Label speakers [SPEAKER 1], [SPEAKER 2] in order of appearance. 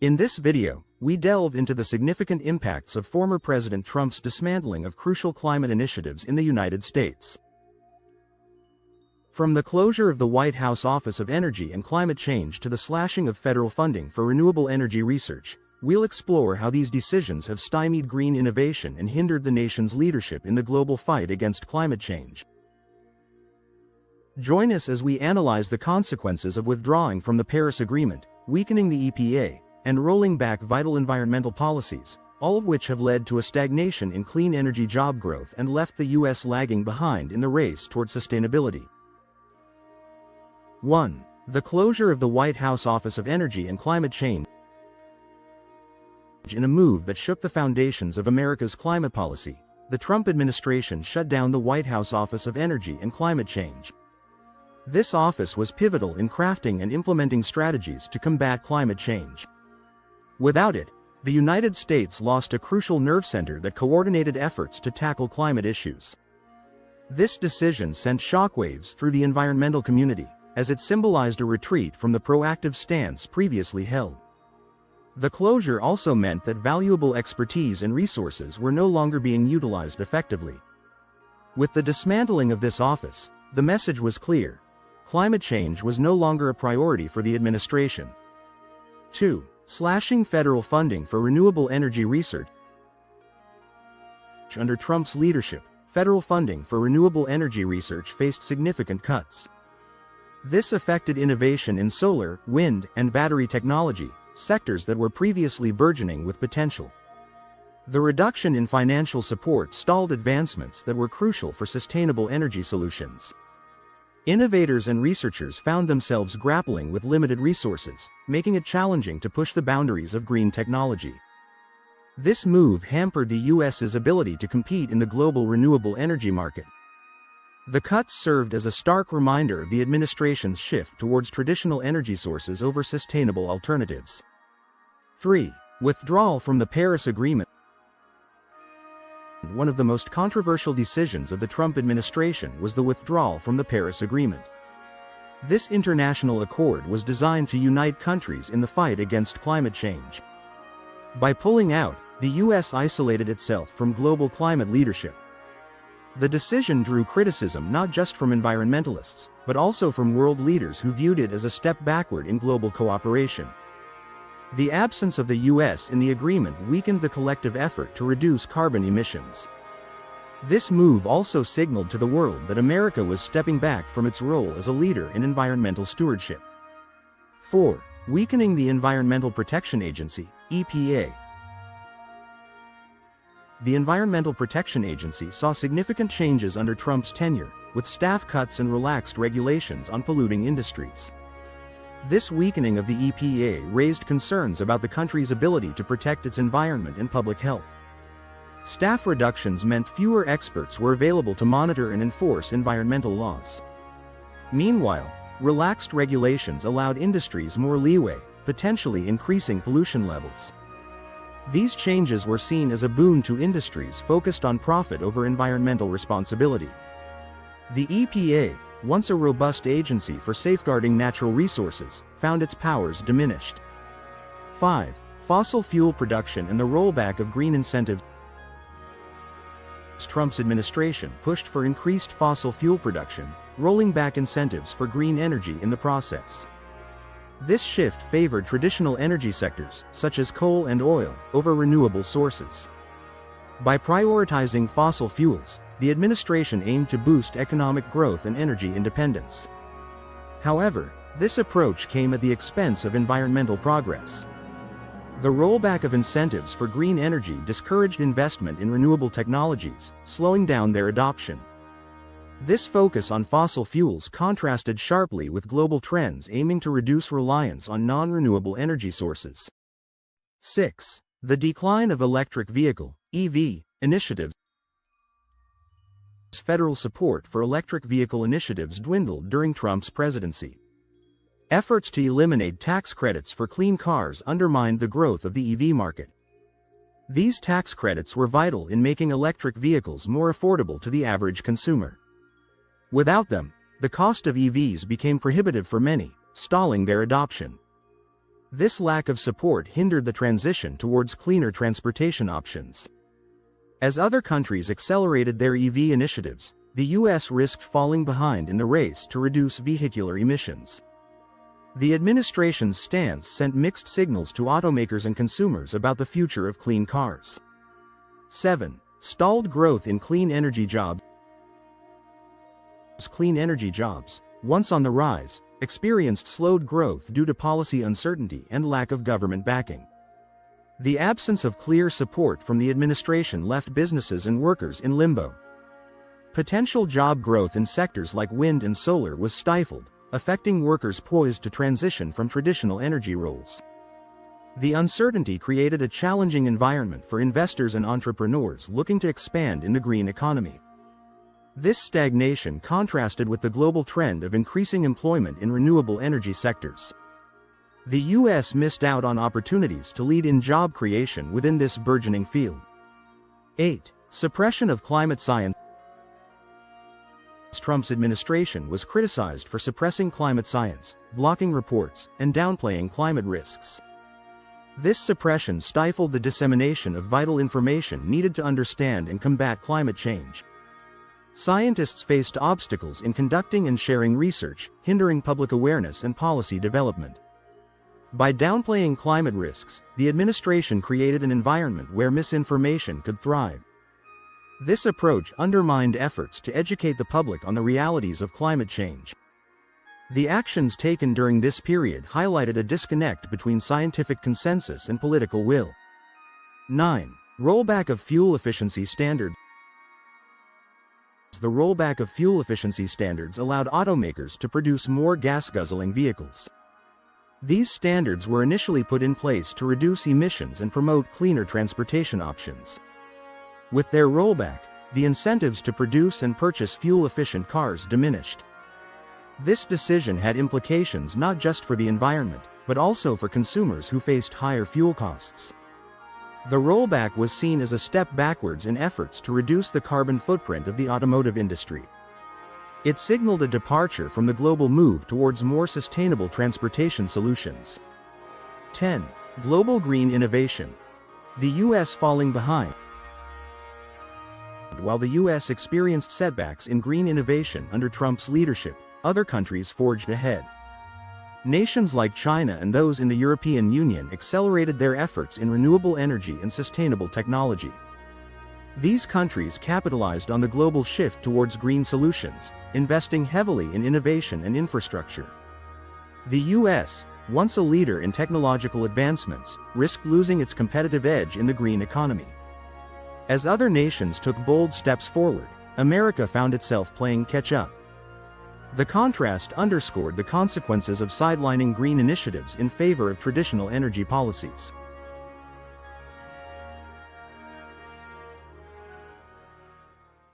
[SPEAKER 1] In this video, we delve into the significant impacts of former President Trump's dismantling of crucial climate initiatives in the United States. From the closure of the White House Office of Energy and Climate Change to the slashing of federal funding for renewable energy research, we'll explore how these decisions have stymied green innovation and hindered the nation's leadership in the global fight against climate change. Join us as we analyze the consequences of withdrawing from the Paris Agreement, weakening the EPA, and rolling back vital environmental policies, all of which have led to a stagnation in clean energy job growth and left the U.S. lagging behind in the race toward sustainability. 1. The closure of the White House Office of Energy and Climate Change. In a move that shook the foundations of America's climate policy, the Trump administration shut down the White House Office of Energy and Climate Change. This office was pivotal in crafting and implementing strategies to combat climate change. Without it, the United States lost a crucial nerve center that coordinated efforts to tackle climate issues. This decision sent shockwaves through the environmental community, as it symbolized a retreat from the proactive stance previously held. The closure also meant that valuable expertise and resources were no longer being utilized effectively. With the dismantling of this office, the message was clear: climate change was no longer a priority for the administration. 2. Slashing federal funding for renewable energy research. Under Trump's leadership, federal funding for renewable energy research faced significant cuts. This affected innovation in solar, wind, and battery technology, sectors that were previously burgeoning with potential. The reduction in financial support stalled advancements that were crucial for sustainable energy solutions. Innovators and researchers found themselves grappling with limited resources, making it challenging to push the boundaries of green technology. This move hampered the U.S.'s ability to compete in the global renewable energy market. The cuts served as a stark reminder of the administration's shift towards traditional energy sources over sustainable alternatives. 3. Withdrawal from the Paris Agreement. One of the most controversial decisions of the Trump administration was the withdrawal from the Paris Agreement. This international accord was designed to unite countries in the fight against climate change. By pulling out, the U.S. isolated itself from global climate leadership. The decision drew criticism not just from environmentalists, but also from world leaders who viewed it as a step backward in global cooperation. The absence of the U.S. in the agreement weakened the collective effort to reduce carbon emissions. This move also signaled to the world that America was stepping back from its role as a leader in environmental stewardship. 4. Weakening the Environmental Protection Agency, EPA. The Environmental Protection Agency saw significant changes under Trump's tenure, with staff cuts and relaxed regulations on polluting industries. This weakening of the EPA raised concerns about the country's ability to protect its environment and public health. Staff reductions meant fewer experts were available to monitor and enforce environmental laws. Meanwhile, relaxed regulations allowed industries more leeway, potentially increasing pollution levels. These changes were seen as a boon to industries focused on profit over environmental responsibility. The EPA, once a robust agency for safeguarding natural resources, found its powers diminished. 5. Fossil fuel production and the rollback of green incentives. Trump's administration pushed for increased fossil fuel production, rolling back incentives for green energy in the process. This shift favored traditional energy sectors, such as coal and oil, over renewable sources. By prioritizing fossil fuels, the administration aimed to boost economic growth and energy independence. However, this approach came at the expense of environmental progress. The rollback of incentives for green energy discouraged investment in renewable technologies, slowing down their adoption. This focus on fossil fuels contrasted sharply with global trends aiming to reduce reliance on non-renewable energy sources. 6. The decline of electric vehicle, EV, initiatives. Federal support for electric vehicle initiatives dwindled during Trump's presidency. Efforts to eliminate tax credits for clean cars undermined the growth of the EV market. These tax credits were vital in making electric vehicles more affordable to the average consumer. Without them, the cost of EVs became prohibitive for many, stalling their adoption. This lack of support hindered the transition towards cleaner transportation options. As other countries accelerated their EV initiatives, the US risked falling behind in the race to reduce vehicular emissions. The administration's stance sent mixed signals to automakers and consumers about the future of clean cars. 7. Stalled growth in clean energy jobs. Clean energy jobs, once on the rise, experienced slowed growth due to policy uncertainty and lack of government backing. The absence of clear support from the administration left businesses and workers in limbo. Potential job growth in sectors like wind and solar was stifled, affecting workers poised to transition from traditional energy roles. The uncertainty created a challenging environment for investors and entrepreneurs looking to expand in the green economy. This stagnation contrasted with the global trend of increasing employment in renewable energy sectors. The US missed out on opportunities to lead in job creation within this burgeoning field. 8. Suppression of climate science. Trump's administration was criticized for suppressing climate science, blocking reports, and downplaying climate risks. This suppression stifled the dissemination of vital information needed to understand and combat climate change. Scientists faced obstacles in conducting and sharing research, hindering public awareness and policy development. By downplaying climate risks, the administration created an environment where misinformation could thrive. This approach undermined efforts to educate the public on the realities of climate change. The actions taken during this period highlighted a disconnect between scientific consensus and political will. 9. Rollback of fuel efficiency standards. The rollback of fuel efficiency standards allowed automakers to produce more gas-guzzling vehicles. These standards were initially put in place to reduce emissions and promote cleaner transportation options. With their rollback, the incentives to produce and purchase fuel-efficient cars diminished. This decision had implications not just for the environment, but also for consumers who faced higher fuel costs. The rollback was seen as a step backwards in efforts to reduce the carbon footprint of the automotive industry. It signaled a departure from the global move towards more sustainable transportation solutions. 10. Global green innovation. The US falling behind. While the US experienced setbacks in green innovation under Trump's leadership, other countries forged ahead. Nations like China and those in the European Union accelerated their efforts in renewable energy and sustainable technology. These countries capitalized on the global shift towards green solutions, investing heavily in innovation and infrastructure. The US, once a leader in technological advancements, risked losing its competitive edge in the green economy. As other nations took bold steps forward, America found itself playing catch-up. The contrast underscored the consequences of sidelining green initiatives in favor of traditional energy policies.